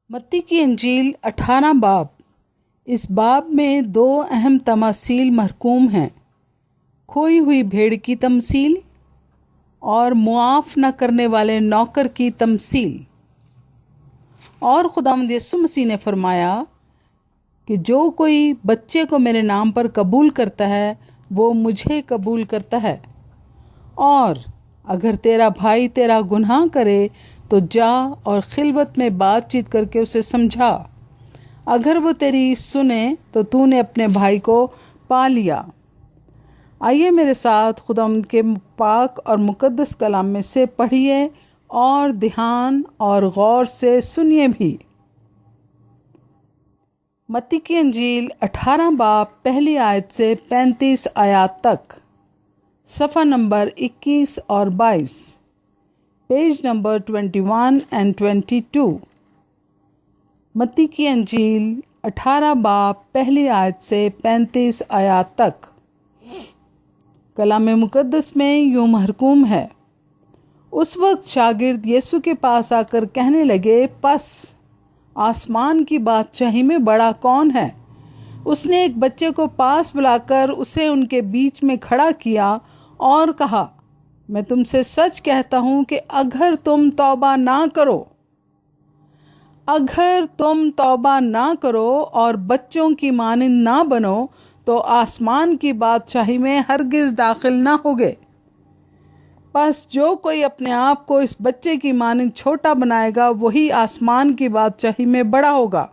मत्ती की इंजील 18 बाब। इस बाब में दो अहम तमासील मरकूम हैं। खोई हुई भेड़ की तमसील और मुआफ़ न करने वाले नौकर की तमसील। और खुदावंद यीशु मसीह ने फरमाया कि जो कोई बच्चे को मेरे नाम पर कबूल करता है वो मुझे कबूल करता है। और अगर तेरा भाई तेरा गुनाह करे तो जा और खिलवत में बातचीत करके उसे समझा। अगर वो तेरी सुने तो तूने अपने भाई को पा लिया। आइए मेरे साथ खुदावंद के पाक और मुकद्दस कलाम में से पढ़िए और ध्यान और गौर से सुनिए भी। मत्ती की इंजील 18 बाब पहली आयत से 35 आयत तक, सफ़ा नंबर 21 और 22, पेज नंबर 21 एंड 22। मत्ती की इंजील 18 बाब पहली आयत से 35 आयत तक। कलाम मुकद्दस में यूं महरकूम है, उस वक्त शागिर्द यीशु के पास आकर कहने लगे, पस आसमान की बादशाही में बड़ा कौन है? उसने एक बच्चे को पास बुलाकर उसे उनके बीच में खड़ा किया और कहा, मैं तुमसे सच कहता हूँ कि अगर तुम तौबा ना करो और बच्चों की मानिंद ना बनो तो आसमान की बादशाही में हरगिज़ दाखिल ना होगे। बस जो कोई अपने आप को इस बच्चे की मानिंद छोटा बनाएगा वही आसमान की बादशाही में बड़ा होगा।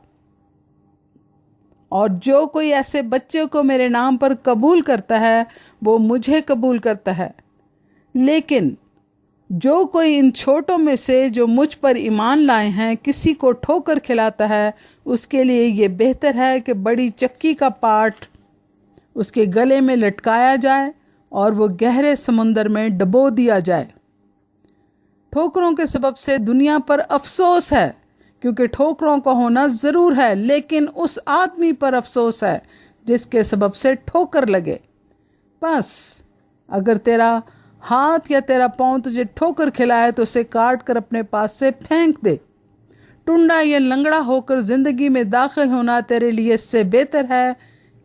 और जो कोई ऐसे बच्चे को मेरे नाम पर कबूल करता है वो मुझे कबूल करता है। लेकिन जो कोई इन छोटों में से जो मुझ पर ईमान लाए हैं किसी को ठोकर खिलाता है, उसके लिए ये बेहतर है कि बड़ी चक्की का पाट उसके गले में लटकाया जाए और वो गहरे समुंदर में डबो दिया जाए। ठोकरों के सबब से दुनिया पर अफसोस है, क्योंकि ठोकरों का होना ज़रूर है, लेकिन उस आदमी पर अफसोस है जिसके सबब से ठोकर लगे। बस अगर तेरा हाथ या तेरा पाँव तुझे ठोकर खिलाए तो उसे काट कर अपने पास से फेंक दे। टुंडा या लंगड़ा होकर ज़िंदगी में दाखिल होना तेरे लिए इससे बेहतर है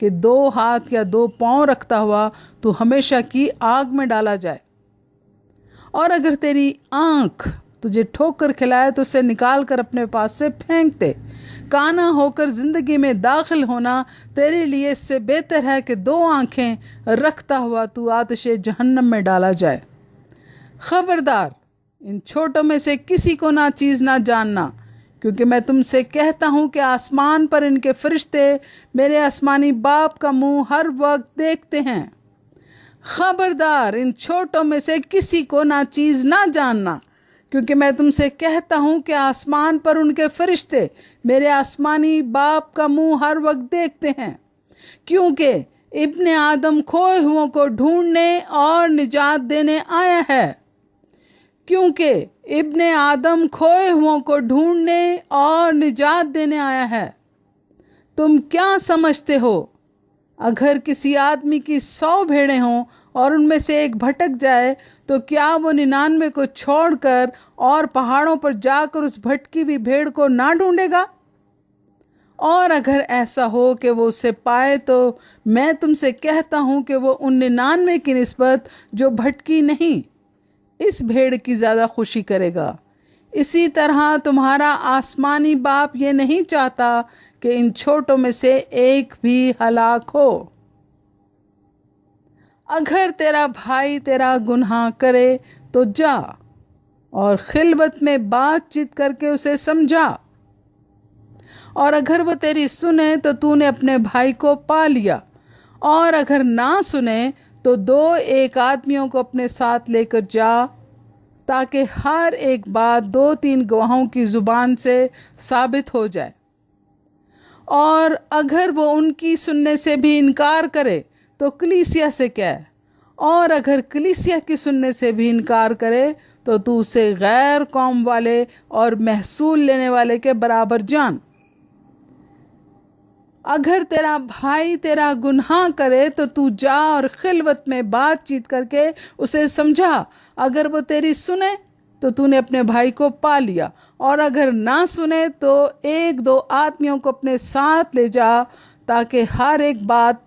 कि 2 हाथ या 2 पाँव रखता हुआ तू हमेशा की आग में डाला जाए। और अगर तेरी आँख तुझे ठोकर खिलाए तो उसे निकाल कर अपने पास से फेंक दे। काना होकर ज़िंदगी में दाखिल होना तेरे लिए इससे बेहतर है कि 2 आँखें रखता हुआ तू आतिश जहन्नम में डाला जाए। खबरदार, इन छोटों में से किसी को ना चीज़ ना जानना, क्योंकि मैं तुमसे कहता हूँ कि आसमान पर इनके फरिश्ते मेरे आसमानी बाप का मुंह हर वक्त देखते हैं। खबरदार, इन छोटों में से किसी को ना चीज़ ना जानना, क्योंकि मैं तुमसे कहता हूँ कि आसमान पर उनके फरिश्ते मेरे आसमानी बाप का मुंह हर वक्त देखते हैं। क्योंकि इब्ने आदम खोए हुओं को ढूंढने और निजात देने आया है। क्योंकि इब्ने आदम खोए हुओं को ढूंढने और निजात देने आया है। तुम क्या समझते हो? अगर किसी आदमी की 100 भेड़ें हों और उनमें से एक भटक जाए तो क्या वो 99 को छोड़कर और पहाड़ों पर जाकर उस भटकी हुई भेड़ को ना ढूंढेगा? और अगर ऐसा हो कि वो उसे पाए तो मैं तुमसे कहता हूँ कि वो उन 99 की निस्बत जो भटकी नहीं, इस भेड़ की ज़्यादा खुशी करेगा। इसी तरह तुम्हारा आसमानी बाप ये नहीं चाहता कि इन छोटों में से एक भी हलाक हो। अगर तेरा भाई तेरा गुनाह करे तो जा और खिलवत में बातचीत करके उसे समझा। और अगर वो तेरी सुने तो तूने अपने भाई को पा लिया। और अगर ना सुने तो 2-1 आदमियों को अपने साथ लेकर जा, ताकि हर एक बात 2-3 गवाहों की ज़ुबान से साबित हो जाए। और अगर वो उनकी सुनने से भी इनकार करे तो कलीसिया से कह, और अगर कलीसिया की सुनने से भी इनकार करे तो तू उसे गैर कौम वाले और महसूल लेने वाले के बराबर जान। अगर तेरा भाई तेरा गुनाह करे तो तू जा और खिलवत में बातचीत करके उसे समझा। अगर वो तेरी सुने तो तूने अपने भाई को पा लिया, और अगर ना सुने तो 1-2 आदमियों को अपने साथ ले जा, ताकि हर एक बात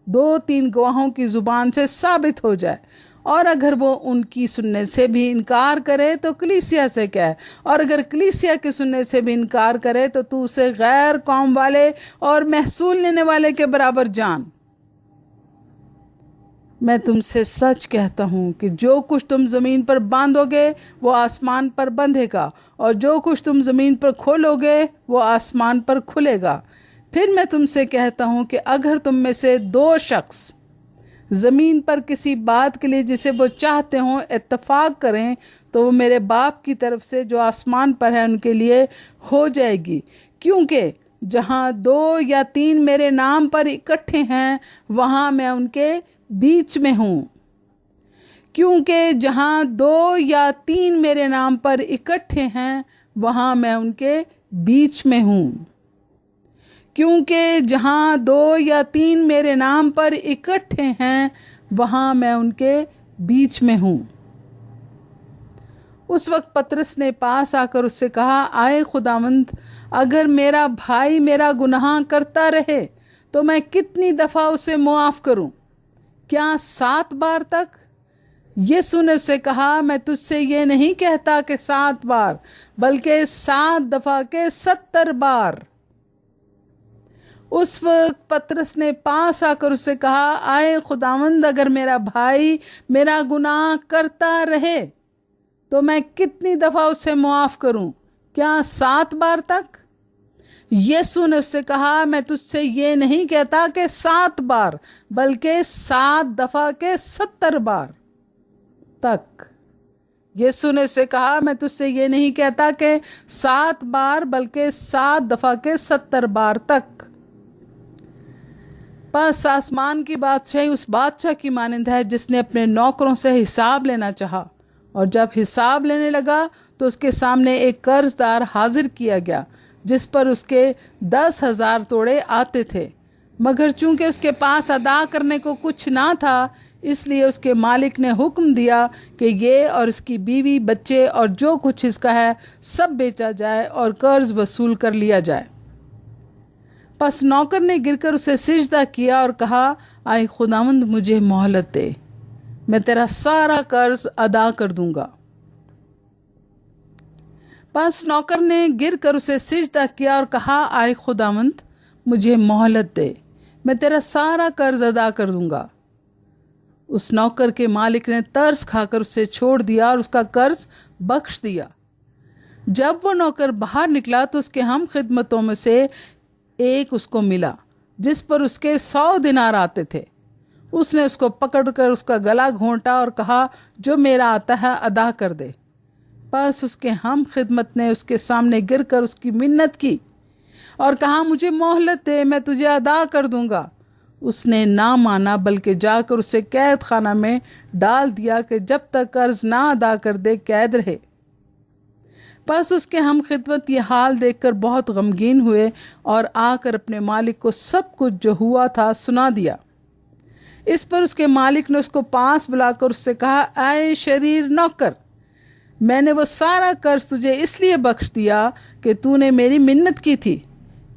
2-3 गवाहों की ज़ुबान से साबित हो जाए। और अगर वो उनकी सुनने से भी इनकार करे तो कलीसिया से कह, और अगर कलीसिया के सुनने से भी इनकार करे तो तू उसे गैर कौम वाले और महसूल लेने वाले के बराबर जान। मैं तुमसे सच कहता हूँ कि जो कुछ तुम ज़मीन पर बांधोगे वो आसमान पर बंधेगा, और जो कुछ तुम ज़मीन पर खोलोगे वो आसमान पर खुलेगा। फिर मैं तुमसे कहता हूँ कि अगर तुम में से 2 शख्स ज़मीन पर किसी बात के लिए जिसे वो चाहते हों इत्तफाक करें, तो वो मेरे बाप की तरफ से जो आसमान पर है उनके लिए हो जाएगी। क्योंकि जहाँ 2 या 3 मेरे नाम पर इकट्ठे हैं वहाँ मैं उनके बीच में हूँ। क्योंकि जहाँ 2 या 3 मेरे नाम पर इकट्ठे हैं वहाँ मैं उनके बीच में हूँ। क्योंकि जहाँ 2 या 3 मेरे नाम पर इकट्ठे हैं वहाँ मैं उनके बीच में हूँ। उस वक्त पतरस ने पास आकर उससे कहा, आए खुदावंद, अगर मेरा भाई मेरा गुनाह करता रहे तो मैं कितनी दफ़ा उसे मुआफ़ करूं? क्या 7 बार तक? यीशु ने उससे कहा, मैं तुझसे ये नहीं कहता कि 7 बार, बल्कि 7 दफ़ा के 70 बार। उस वक्त पतरस ने पास आकर उससे कहा, आए खुदावंद, अगर मेरा भाई मेरा गुनाह करता रहे तो मैं कितनी दफ़ा उसे मुआफ़ करूं? क्या 7 बार तक? यीशु ने उससे कहा, मैं तुझसे ये नहीं कहता कि 7 बार, बल्कि 7 दफ़ा के 70 बार तक। यीशु ने उससे कहा, मैं तुझसे ये नहीं कहता कि 7 बार, बल्कि 7 दफ़ा के 70 बार तक। बस आसमान की बादशाही उस बादशाह की मानंद है जिसने अपने नौकरों से हिसाब लेना चाहा, और जब हिसाब लेने लगा तो उसके सामने एक कर्जदार हाजिर किया गया जिस पर उसके 10,000 तोड़े आते थे। मगर चूंकि उसके पास अदा करने को कुछ ना था, इसलिए उसके मालिक ने हुक्म दिया कि ये और इसकी बीवी, बच्चे और जो कुछ इसका है सब बेचा जाए और कर्ज वसूल कर लिया जाए। बस नौकर ने गिरकर उसे सिजदा किया और कहा, आए खुदावंद, मुझे मोहलत दे, मैं तेरा सारा कर्ज अदा कर दूंगा। बस नौकर ने गिरकर उसे सिजदा किया और कहा, आए खुदावंद, मुझे मोहलत दे, मैं तेरा सारा कर्ज अदा कर दूंगा। उस नौकर के मालिक ने तरस खाकर उसे छोड़ दिया और उसका कर्ज बख्श दिया। जब वो नौकर बाहर निकला तो उसके हम खिदमतों में से एक उसको मिला जिस पर उसके 100 दिनार आते थे। उसने उसको पकड़कर उसका गला घोंटा और कहा, जो मेरा आता है अदा कर दे। बस उसके हम खिदमत ने उसके सामने गिरकर उसकी मिन्नत की और कहा, मुझे मोहलत दे, मैं तुझे अदा कर दूंगा। उसने ना माना, बल्कि जाकर उसे कैद खाना में डाल दिया कि जब तक कर्ज ना अदा कर दे कैद रहे। बस उसके हम खिदमत ये हाल देखकर बहुत गमगीन हुए और आकर अपने मालिक को सब कुछ जो हुआ था सुना दिया। इस पर उसके मालिक ने उसको पास बुलाकर उससे कहा, आए शरीर नौकर, मैंने वो सारा कर्ज तुझे इसलिए बख्श दिया कि तूने मेरी मिन्नत की थी।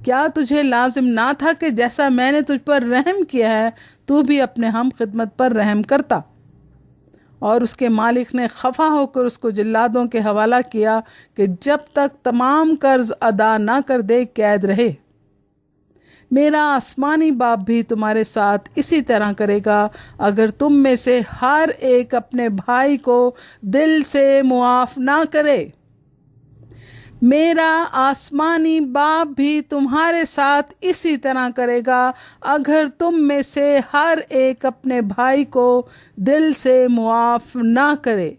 क्या तुझे लाजिम ना था कि जैसा मैंने तुझ पर रहम किया है तू भी अपने हम खिदमत पर रहम करता? और उसके मालिक ने खफा होकर उसको जल्लादों के हवाला किया कि जब तक तमाम कर्ज अदा ना कर दे कैद रहे। मेरा आसमानी बाप भी तुम्हारे साथ इसी तरह करेगा अगर तुम में से हर एक अपने भाई को दिल से मुआफ ना करे। मेरा आसमानी बाप भी तुम्हारे साथ इसी तरह करेगा अगर तुम में से हर एक अपने भाई को दिल से मुआफ ना करे।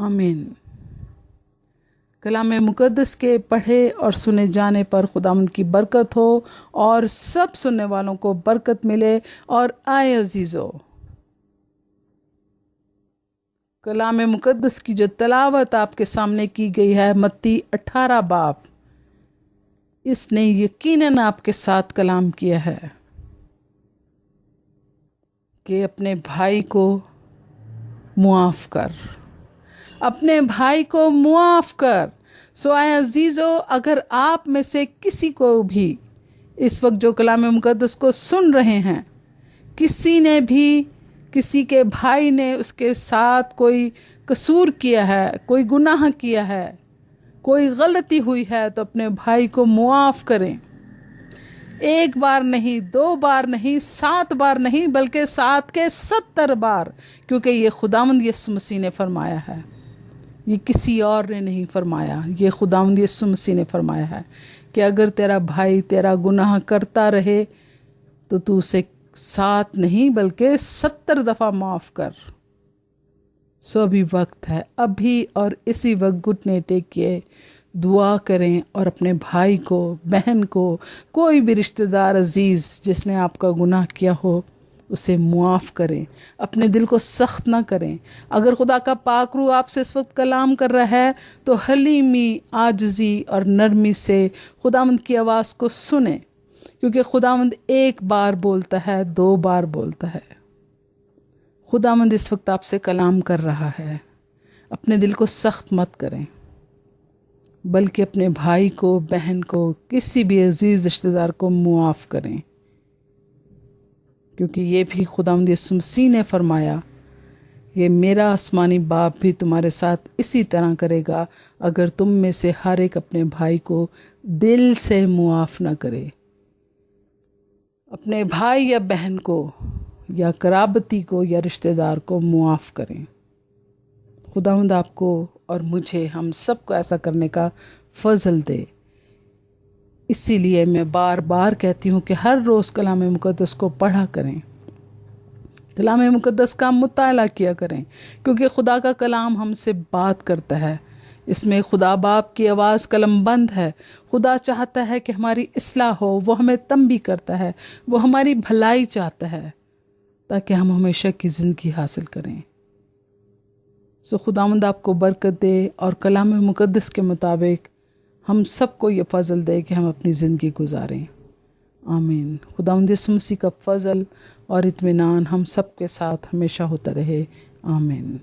आमीन। कलाम मुक़द्दस के पढ़े और सुने जाने पर खुदावंद की बरकत हो और सब सुनने वालों को बरकत मिले। और आए अजीज़ो, कलाम मुक़द्दस की जो तलावत आपके सामने की गई है, मत्ती 18 बाब, इसने यकीनन आपके साथ कलाम किया है कि अपने भाई को मुआफ़ कर, अपने भाई को मुआफ़ कर। सो आए अजीज़ो, अगर आप में से किसी को भी इस वक्त जो कलाम मुक़द्दस को सुन रहे हैं, किसी ने भी, किसी के भाई ने उसके साथ कोई कसूर किया है, कोई गुनाह किया है, कोई गलती हुई है, तो अपने भाई को मुआफ़ करें। एक बार नहीं, 2 बार नहीं, 7 बार नहीं, बल्कि 7 के 70 बार, क्योंकि ये खुदावंद यीशु मसीह ने फरमाया है, ये किसी और ने नहीं फरमाया, ये खुदावंद यीशु मसीह ने फरमाया है कि अगर तेरा भाई तेरा गुनाह करता रहे तो तू उसे 7 नहीं बल्कि 70 दफ़ा माफ़ कर। सो अभी वक्त है, अभी और इसी वक्त घुटने टेकिए, दुआ करें और अपने भाई को, बहन को, कोई भी रिश्तेदार अजीज़ जिसने आपका गुनाह किया हो उसे मुआफ़ करें। अपने दिल को सख्त ना करें। अगर खुदा का पाक रूह आपसे इस वक्त कलाम कर रहा है तो हलीमी, आजिज़ी और नरमी से खुदावंद की आवाज़ को सुने, क्योंकि खुदावंद 1 बार बोलता है, 2 बार बोलता है। खुदावंद इस वक्त आपसे कलाम कर रहा है। अपने दिल को सख्त मत करें, बल्कि अपने भाई को, बहन को, किसी भी अजीज़ रिश्तेदार को मुआफ़ करें, क्योंकि ये भी खुदावंद यीशु मसीह ने फरमाया, ये मेरा आसमानी बाप भी तुम्हारे साथ इसी तरह करेगा अगर तुम में से हर एक अपने भाई को दिल से मुआफ़ ना करे। अपने भाई या बहन को या कराबती को या रिश्तेदार को मुआफ़ करें। खुदावंद आपको और मुझे, हम सबको ऐसा करने का फ़ज़ल दे। इसीलिए मैं बार बार कहती हूँ कि हर रोज़ कलाम मुक़द्दस को पढ़ा करें, कलाम मुक़द्दस का मुताला किया करें, क्योंकि खुदा का कलाम हमसे बात करता है। इसमें खुदा बाप की आवाज़ कलमबंद है। खुदा चाहता है कि हमारी इस्लाह हो, वो हमें तंबी करता है, वो हमारी भलाई चाहता है ताकि हम हमेशा की ज़िंदगी हासिल करें। सो खुदावंद आपको बरकत दे और कलाम मुक़द्दस के मुताबिक हम सबको ये फ़ज़ल दे कि हम अपनी ज़िंदगी गुजारें। आमीन। खुदावंद यीशु मसीह का फ़ज़ल और इत्मीनान हम सब के साथ हमेशा होता रहे। आमीन।